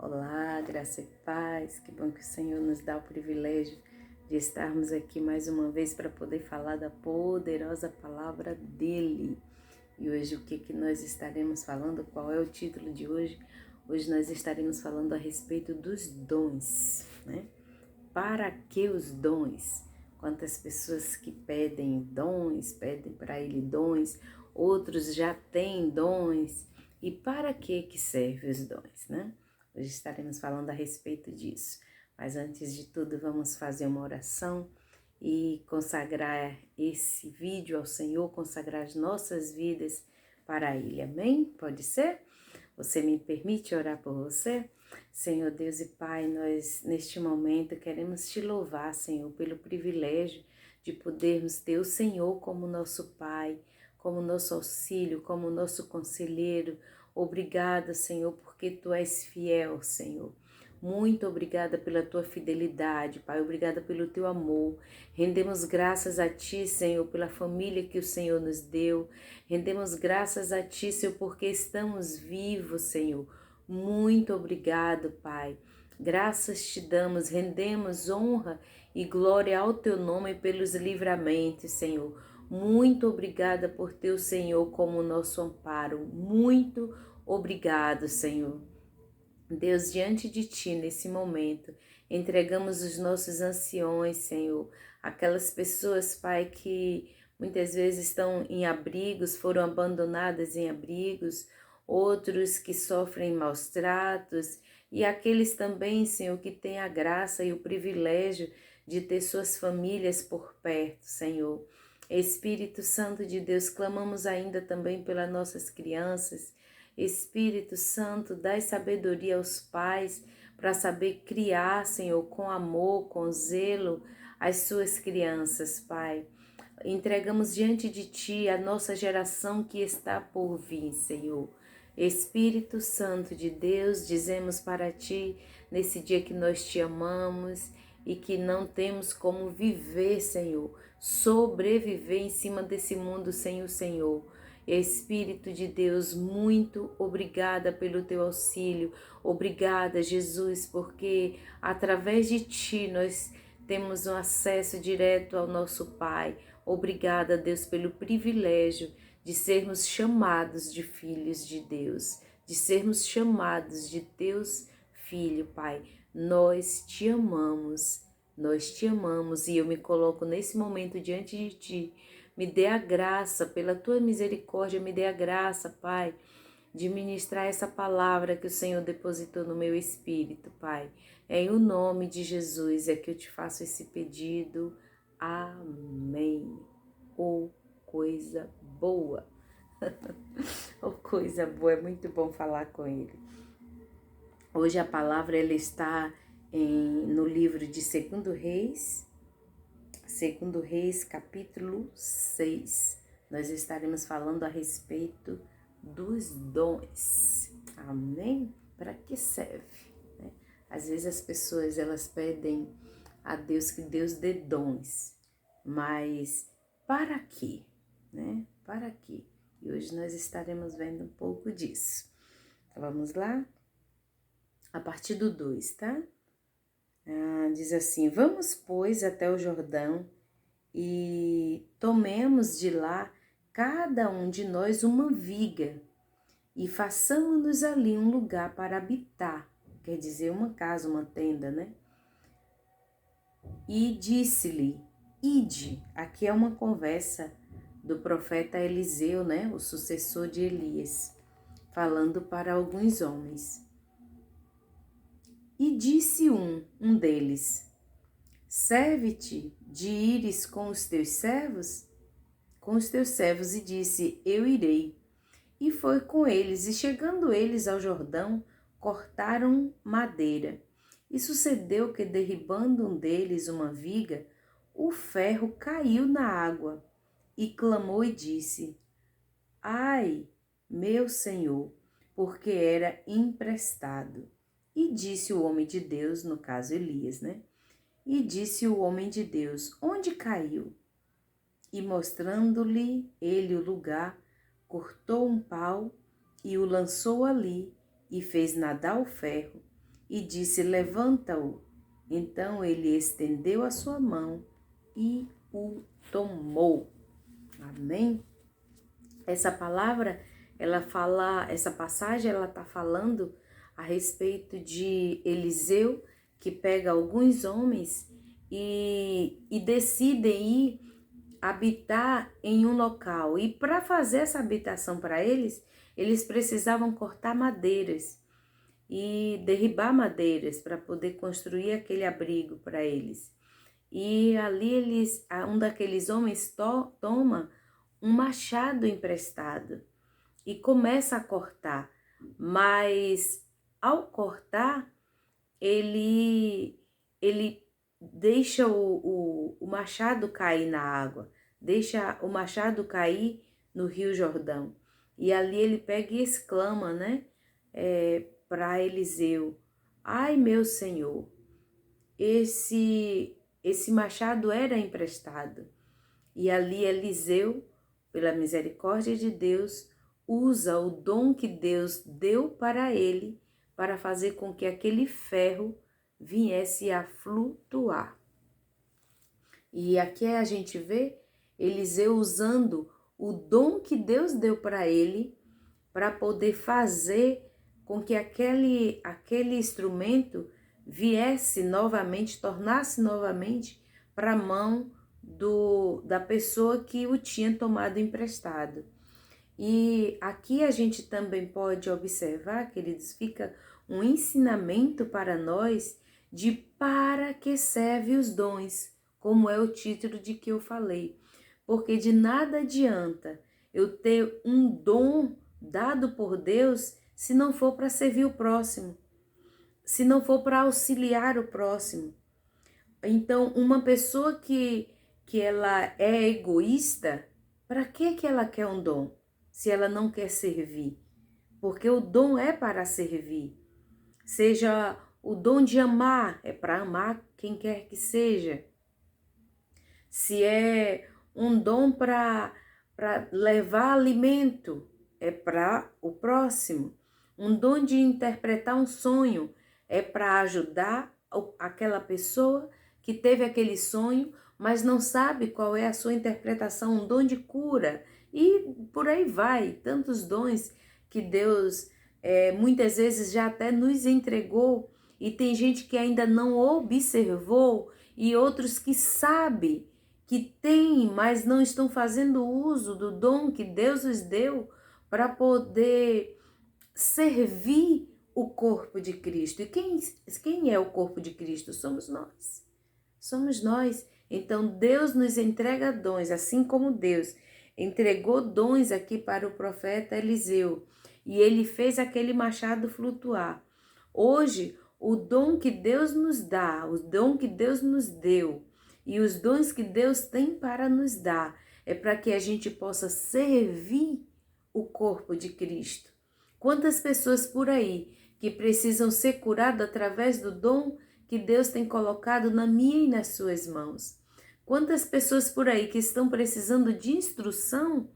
Olá, graça e paz, que bom que o Senhor nos dá o privilégio de estarmos aqui mais uma vez para poder falar da poderosa palavra dEle. E hoje o que nós estaremos falando? Qual é o título de hoje? Hoje nós estaremos falando a respeito dos dons, né? Para que os dons? Quantas pessoas que pedem dons, pedem para Ele dons, outros já têm dons. E para que servem os dons, né? Hoje estaremos falando a respeito disso. Mas antes de tudo, vamos fazer uma oração e consagrar esse vídeo ao Senhor, consagrar as nossas vidas para Ele. Amém? Pode ser? Você me permite orar por você? Senhor Deus e Pai, nós neste momento queremos te louvar, Senhor, pelo privilégio de podermos ter o Senhor como nosso Pai, como nosso auxílio, como nosso conselheiro. Obrigada, Senhor, porque Tu és fiel, Senhor. Muito obrigada pela Tua fidelidade, Pai. Obrigada pelo Teu amor. Rendemos graças a Ti, Senhor, pela família que o Senhor nos deu. Rendemos graças a Ti, Senhor, porque estamos vivos, Senhor. Muito obrigado, Pai. Graças te damos, rendemos honra e glória ao Teu nome pelos livramentos, Senhor. Muito obrigada por ter o Senhor como nosso amparo. Muito obrigado, Senhor. Deus, diante de Ti, nesse momento, entregamos os nossos anciões, Senhor. Aquelas pessoas, Pai, que muitas vezes estão em abrigos, foram abandonadas em abrigos, outros que sofrem maus tratos, e aqueles também, Senhor, que têm a graça e o privilégio de ter suas famílias por perto, Senhor. Espírito Santo de Deus, clamamos ainda também pelas nossas crianças. Espírito Santo, dai sabedoria aos pais para saber criar, Senhor, com amor, com zelo, as suas crianças, Pai. Entregamos diante de Ti a nossa geração que está por vir, Senhor. Espírito Santo de Deus, dizemos para Ti, nesse dia que nós Te amamos e que não temos como viver, Senhor, sobreviver em cima desse mundo sem o Senhor. Espírito de Deus, muito obrigada pelo Teu auxílio. Obrigada, Jesus, porque através de Ti nós temos um acesso direto ao nosso Pai. Obrigada, Deus, pelo privilégio de sermos chamados de filhos de Deus, de sermos chamados de Teus filhos, Pai. Nós Te amamos e eu me coloco nesse momento diante de Ti. Me dê a graça, pela Tua misericórdia, me dê a graça, Pai, de ministrar essa palavra que o Senhor depositou no meu espírito, Pai. Em o nome de Jesus é que eu te faço esse pedido. Amém. Oh, coisa boa. Oh, coisa boa, é muito bom falar com Ele. Hoje a palavra ela está no livro de 2 Reis, capítulo 6. Nós estaremos falando a respeito dos dons. Amém? Para que serve? Né? Às vezes as pessoas elas pedem a Deus que Deus dê dons, mas para quê? Né? Para quê? E hoje nós estaremos vendo um pouco disso. Então, vamos lá? A partir do 2, tá? Diz assim: vamos, pois, até o Jordão e tomemos de lá cada um de nós uma viga e façamos-nos ali um lugar para habitar, quer dizer, uma casa, uma tenda, né? E disse-lhe: ide. Aqui é uma conversa do profeta Eliseu, né? O sucessor de Elias, falando para alguns homens. E disse um deles: serve-te de ires com os teus servos? Com os teus servos, e disse: eu irei. E foi com eles, e chegando eles ao Jordão, cortaram madeira. E sucedeu que, derribando um deles uma viga, o ferro caiu na água, e clamou e disse: ai, meu senhor, porque era emprestado. E disse o homem de Deus, no caso Elias, né? E disse o homem de Deus: onde caiu? E mostrando-lhe ele o lugar, cortou um pau e o lançou ali, e fez nadar o ferro, e disse: levanta-o. Então ele estendeu a sua mão e o tomou. Amém? Essa palavra, essa passagem, ela está falando a respeito de Eliseu, que pega alguns homens e decidem ir habitar em um local. E para fazer essa habitação para eles, eles precisavam cortar madeiras e derribar madeiras para poder construir aquele abrigo para eles. E ali um daqueles homens toma um machado emprestado e começa a cortar, mas ao cortar, ele deixa o machado cair na água, deixa o machado cair no Rio Jordão. E ali ele pega e exclama, né, para Eliseu: ai, meu senhor, esse machado era emprestado. E ali Eliseu, pela misericórdia de Deus, usa o dom que Deus deu para ele para fazer com que aquele ferro viesse a flutuar. E aqui a gente vê Eliseu usando o dom que Deus deu para ele para poder fazer com que aquele instrumento viesse novamente, tornasse novamente para a mão da pessoa que o tinha tomado emprestado. E aqui a gente também pode observar, queridos, fica um ensinamento para nós de para que servem os dons, como é o título de que eu falei. Porque de nada adianta eu ter um dom dado por Deus se não for para servir o próximo, se não for para auxiliar o próximo. Então, uma pessoa que ela é egoísta, para que ela quer um dom se ela não quer servir? Porque o dom é para servir. Seja o dom de amar, é para amar quem quer que seja. Se é um dom para levar alimento, é para o próximo. Um dom de interpretar um sonho é para ajudar aquela pessoa que teve aquele sonho, mas não sabe qual é a sua interpretação, um dom de cura. E por aí vai, tantos dons que Deus muitas vezes já até nos entregou, e tem gente que ainda não observou, e outros que sabem que tem, mas não estão fazendo uso do dom que Deus os deu para poder servir o corpo de Cristo. E quem é o corpo de Cristo? Somos nós. Somos nós. Então Deus nos entrega dons, assim como Deus entregou dons aqui para o profeta Eliseu, e ele fez aquele machado flutuar. Hoje, o dom que Deus nos dá, o dom que Deus nos deu e os dons que Deus tem para nos dar é para que a gente possa servir o corpo de Cristo. Quantas pessoas por aí que precisam ser curadas através do dom que Deus tem colocado na minha e nas suas mãos? Quantas pessoas por aí que estão precisando de instrução,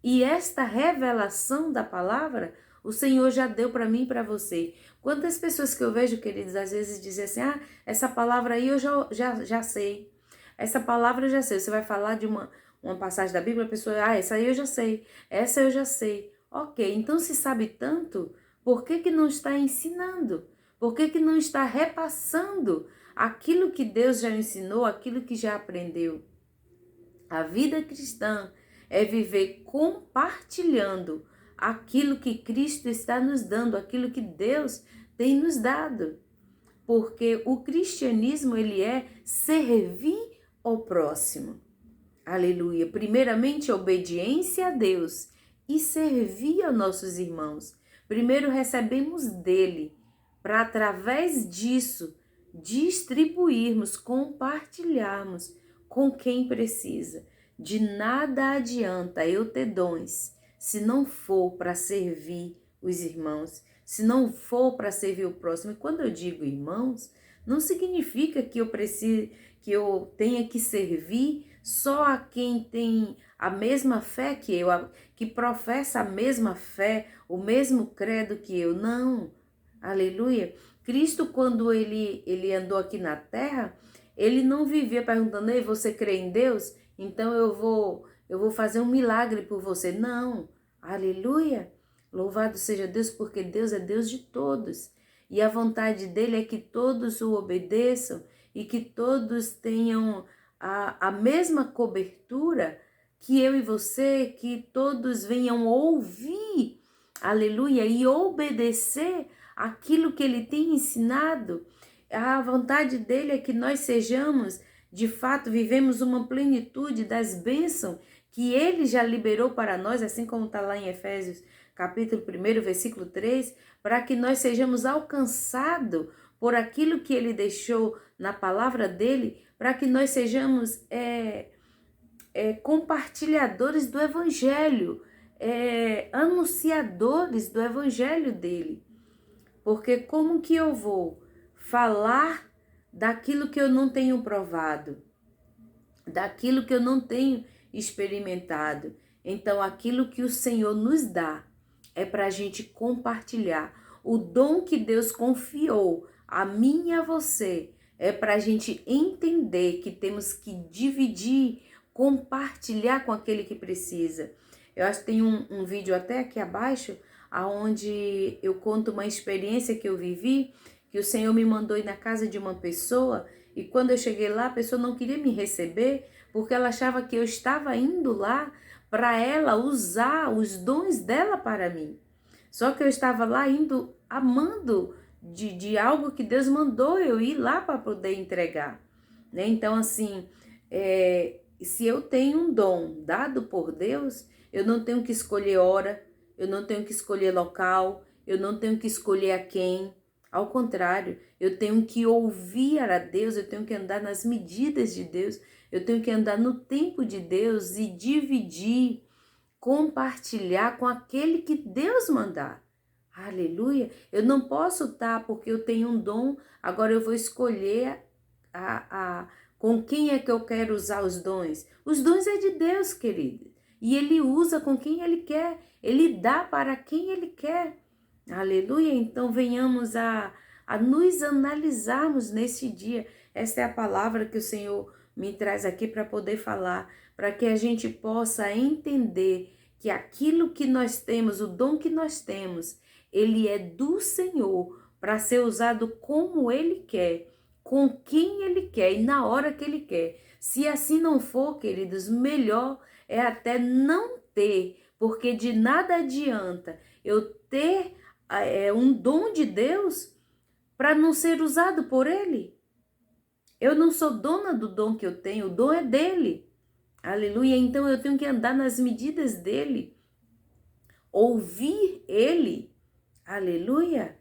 e esta revelação da palavra o Senhor já deu para mim e para você. Quantas pessoas que eu vejo, queridos, às vezes dizem assim: essa palavra aí eu já sei. Essa palavra eu já sei. Você vai falar de uma passagem da Bíblia, a pessoa: essa aí eu já sei. Essa eu já sei. Ok, então se sabe tanto, por que não está ensinando? Por que não está repassando aquilo que Deus já ensinou, aquilo que já aprendeu? A vida cristã é viver compartilhando aquilo que Cristo está nos dando, aquilo que Deus tem nos dado. Porque o cristianismo, ele é servir ao próximo. Aleluia. Primeiramente, obediência a Deus e servir aos nossos irmãos. Primeiro recebemos dele, para através disso distribuirmos, compartilharmos com quem precisa. De nada adianta eu ter dons se não for para servir os irmãos, se não for para servir o próximo. E quando eu digo irmãos, não significa que eu tenha que servir só a quem tem a mesma fé que eu, que professa a mesma fé, o mesmo credo que eu. Não. Aleluia. Cristo, quando ele andou aqui na terra, ele não vivia perguntando: ei, você crê em Deus? Então eu vou fazer um milagre por você. Não. Aleluia. Louvado seja Deus, porque Deus é Deus de todos. E a vontade dele é que todos o obedeçam e que todos tenham a mesma cobertura que eu e você, que todos venham ouvir, aleluia, e obedecer aquilo que ele tem ensinado. A vontade dele é que nós sejamos, de fato, vivemos uma plenitude das bênçãos que ele já liberou para nós, assim como está lá em Efésios capítulo 1, versículo 3, para que nós sejamos alcançados por aquilo que ele deixou na palavra dele, para que nós sejamos compartilhadores do evangelho, anunciadores do evangelho dele. Porque como que eu vou falar daquilo que eu não tenho provado, daquilo que eu não tenho experimentado? Então, aquilo que o Senhor nos dá é para a gente compartilhar. O dom que Deus confiou a mim e a você é para a gente entender que temos que dividir, compartilhar com aquele que precisa. Eu acho que tem um vídeo até aqui abaixo, onde eu conto uma experiência que eu vivi, que o Senhor me mandou ir na casa de uma pessoa, e quando eu cheguei lá, a pessoa não queria me receber, porque ela achava que eu estava indo lá para ela usar os dons dela para mim. Só que eu estava lá indo amando de algo que Deus mandou eu ir lá para poder entregar, né? Então, assim, se eu tenho um dom dado por Deus, eu não tenho que escolher hora, eu não tenho que escolher local, eu não tenho que escolher a quem. Ao contrário, eu tenho que ouvir a Deus, eu tenho que andar nas medidas de Deus, eu tenho que andar no tempo de Deus e dividir, compartilhar com aquele que Deus mandar. Aleluia! Eu não posso estar porque eu tenho um dom, agora eu vou escolher com quem é que eu quero usar os dons. Os dons é de Deus, querido. E Ele usa com quem Ele quer. Ele dá para quem Ele quer. Aleluia! Então venhamos a nos analisarmos nesse dia. Essa é a palavra que o Senhor me traz aqui para poder falar, para que a gente possa entender que aquilo que nós temos, o dom que nós temos, ele é do Senhor para ser usado como Ele quer, com quem Ele quer e na hora que Ele quer. Se assim não for, queridos, melhor é até não ter, porque de nada adianta eu ter um dom de Deus para não ser usado por Ele. Eu não sou dona do dom que eu tenho, o dom é dele. Aleluia, então eu tenho que andar nas medidas dele, ouvir ele, aleluia,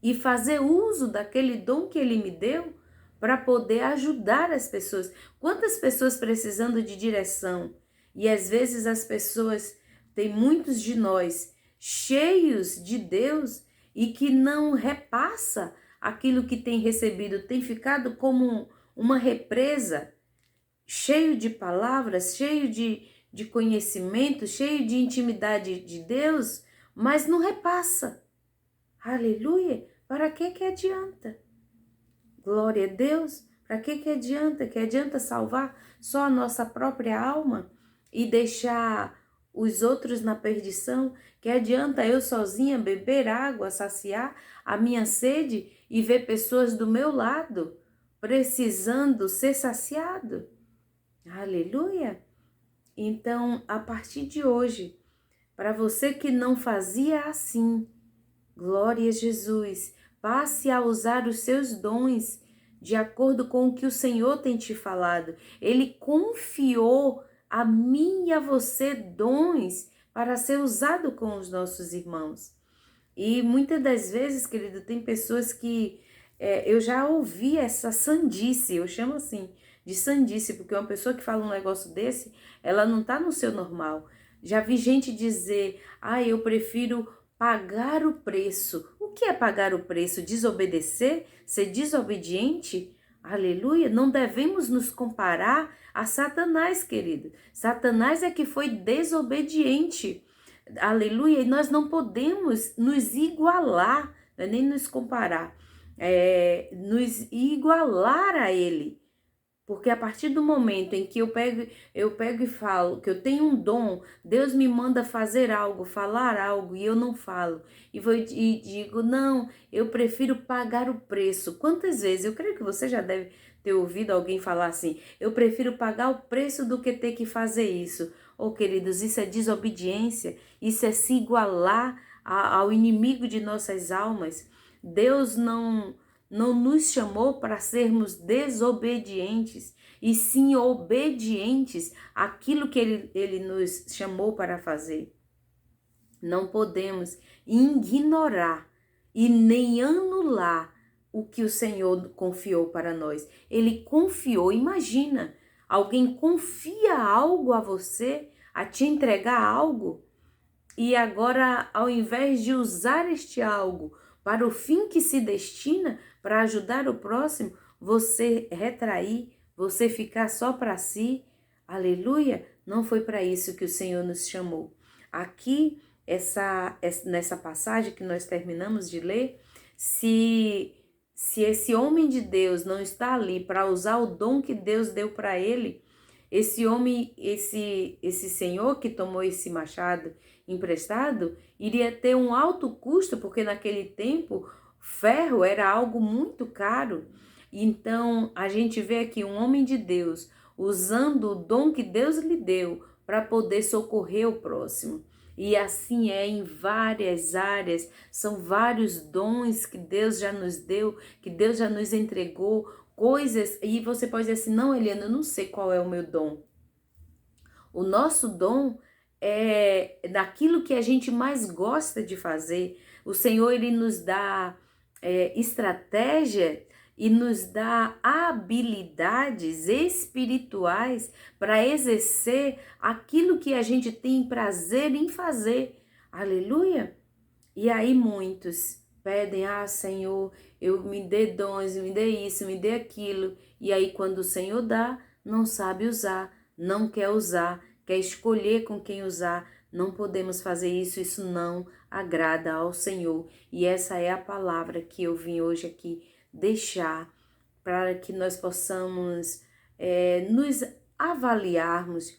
e fazer uso daquele dom que ele me deu para poder ajudar as pessoas. Quantas pessoas precisando de direção? E às vezes as pessoas, tem muitos de nós cheios de Deus e que não repassa aquilo que tem recebido, tem ficado como uma represa, cheio de palavras, cheio de conhecimento, cheio de intimidade de Deus, mas não repassa. Aleluia! Para que adianta? Glória a Deus! Para que adianta? Que adianta salvar só a nossa própria alma e deixar os outros na perdição? Que adianta eu sozinha beber água, saciar a minha sede e ver pessoas do meu lado precisando ser saciado? Aleluia! Então, a partir de hoje, para você que não fazia assim, glória a Jesus, passe a usar os seus dons de acordo com o que o Senhor tem te falado. Ele confiou a mim e a você dons para ser usado com os nossos irmãos. E muitas das vezes, querido, tem pessoas que eu já ouvi essa sandice, eu chamo assim, de sandice, porque uma pessoa que fala um negócio desse, ela não está no seu normal. Já vi gente dizer, eu prefiro pagar o preço. O que é pagar o preço? Desobedecer? Ser desobediente? Aleluia! Não devemos nos comparar a Satanás, querido. Satanás é que foi desobediente. Aleluia! E nós não podemos nos igualar, nem nos comparar. nos igualar a Ele. Porque a partir do momento em que eu pego e falo que eu tenho um dom, Deus me manda fazer algo, falar algo e eu não falo. E digo, não, eu prefiro pagar o preço. Quantas vezes? Eu creio que você já deve ter ouvido alguém falar assim, eu prefiro pagar o preço do que ter que fazer isso. Oh, queridos, isso é desobediência, isso é se igualar ao inimigo de nossas almas. Deus não nos chamou para sermos desobedientes, e sim obedientes àquilo que ele nos chamou para fazer. Não podemos ignorar e nem anular o que o Senhor confiou para nós. Ele confiou, imagina, alguém confia algo a você, a te entregar algo, e agora, ao invés de usar este algo para o fim que se destina, para ajudar o próximo, você retrair, você ficar só para si. Aleluia! Não foi para isso que o Senhor nos chamou. Aqui, nessa passagem que nós terminamos de ler, se esse homem de Deus não está ali para usar o dom que Deus deu para ele, esse homem, esse senhor que tomou esse machado emprestado, iria ter um alto custo, porque naquele tempo ferro era algo muito caro. Então a gente vê aqui um homem de Deus usando o dom que Deus lhe deu para poder socorrer o próximo. E assim é em várias áreas, são vários dons que Deus já nos deu, que Deus já nos entregou, coisas, e você pode dizer assim, não, Eliana, eu não sei qual é o meu dom. O nosso dom é daquilo que a gente mais gosta de fazer. O Senhor, Ele nos dá estratégia e nos dá habilidades espirituais para exercer aquilo que a gente tem prazer em fazer. Aleluia! E aí muitos pedem, Senhor, eu me dê dons, me dê isso, me dê aquilo. E aí quando o Senhor dá, não sabe usar, não quer usar, quer escolher com quem usar. Não podemos fazer isso, isso não agrada ao Senhor. E essa é a palavra que eu vim hoje aqui deixar para que nós possamos nos avaliarmos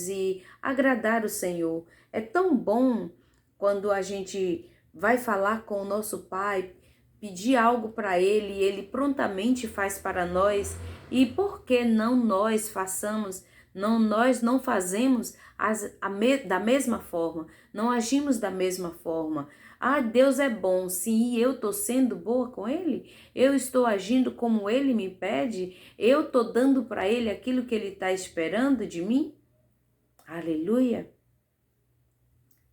e agradar o Senhor. É tão bom quando a gente vai falar com o nosso Pai, pedir algo para Ele e Ele prontamente faz para nós. E por que não nós façamos? Nós não fazemos da mesma forma, não agimos da mesma forma. Deus é bom, sim, e eu estou sendo boa com Ele? Eu estou agindo como Ele me pede? Eu estou dando para Ele aquilo que Ele está esperando de mim? Aleluia!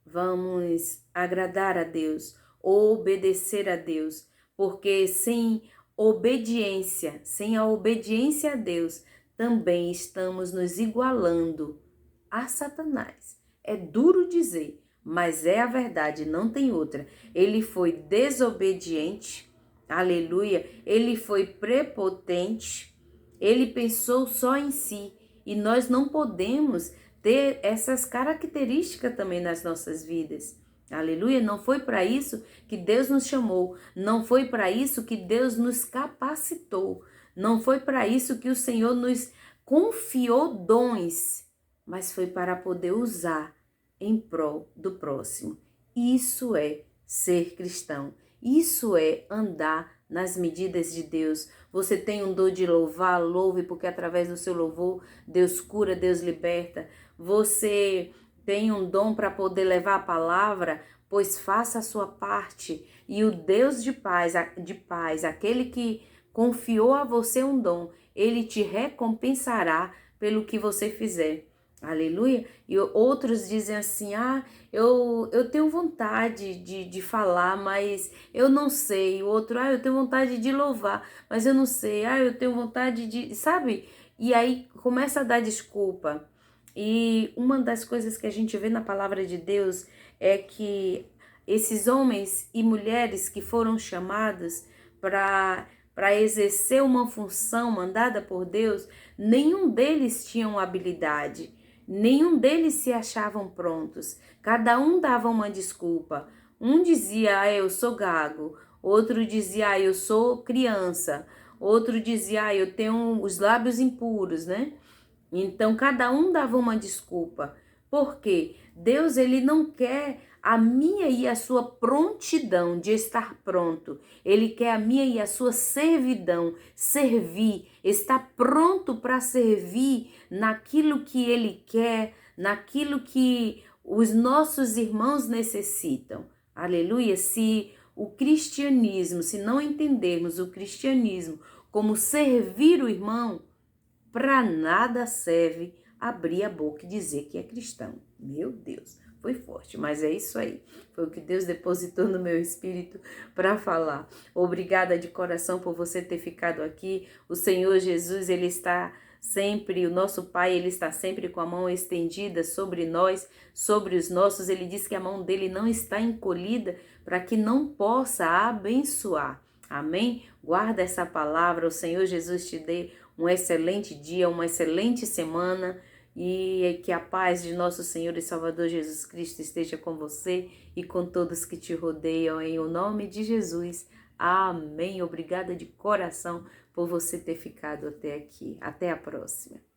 Vamos agradar a Deus, obedecer a Deus, porque sem a obediência a Deus, também estamos nos igualando a Satanás. É duro dizer, mas é a verdade, não tem outra. Ele foi desobediente, aleluia, ele foi prepotente, ele pensou só em si, e nós não podemos ter essas características também nas nossas vidas. Aleluia, não foi para isso que Deus nos chamou, não foi para isso que Deus nos capacitou, não foi para isso que o Senhor nos confiou dons, mas foi para poder usar em prol do próximo. Isso é ser cristão, isso é andar nas medidas de Deus. Você tem um dom de louvar, louve, porque através do seu louvor Deus cura, Deus liberta. Você tem um dom para poder levar a palavra, pois faça a sua parte. E o Deus de paz, aquele que confiou a você um dom, Ele te recompensará pelo que você fizer. Aleluia. E outros dizem assim, eu tenho vontade de falar, mas eu não sei. O outro, eu tenho vontade de louvar, mas eu não sei. Eu tenho vontade de, sabe? E aí começa a dar desculpa. E uma das coisas que a gente vê na palavra de Deus é que esses homens e mulheres que foram chamados para exercer uma função mandada por Deus, nenhum deles tinha uma habilidade, nenhum deles se achavam prontos. Cada um dava uma desculpa. Um dizia, eu sou gago. outro dizia, eu sou criança, outro dizia, eu tenho os lábios impuros, né? Então, cada um dava uma desculpa. Por quê? Deus, ele não quer a minha e a sua prontidão de estar pronto. Ele quer a minha e a sua servidão, servir, estar pronto para servir naquilo que ele quer, naquilo que os nossos irmãos necessitam. Aleluia! Se não entendermos o cristianismo como servir o irmão, para nada serve abrir a boca e dizer que é cristão. Meu Deus, foi forte, mas é isso aí. Foi o que Deus depositou no meu espírito para falar. Obrigada de coração por você ter ficado aqui. O Senhor Jesus, ele está sempre, o nosso Pai, ele está sempre com a mão estendida sobre nós, sobre os nossos. Ele diz que a mão dele não está encolhida para que não possa abençoar. Amém? Guarda essa palavra, o Senhor Jesus te dê um excelente dia, uma excelente semana e que a paz de nosso Senhor e Salvador Jesus Cristo esteja com você e com todos que te rodeiam, em o nome de Jesus. Amém. Obrigada de coração por você ter ficado até aqui. Até a próxima.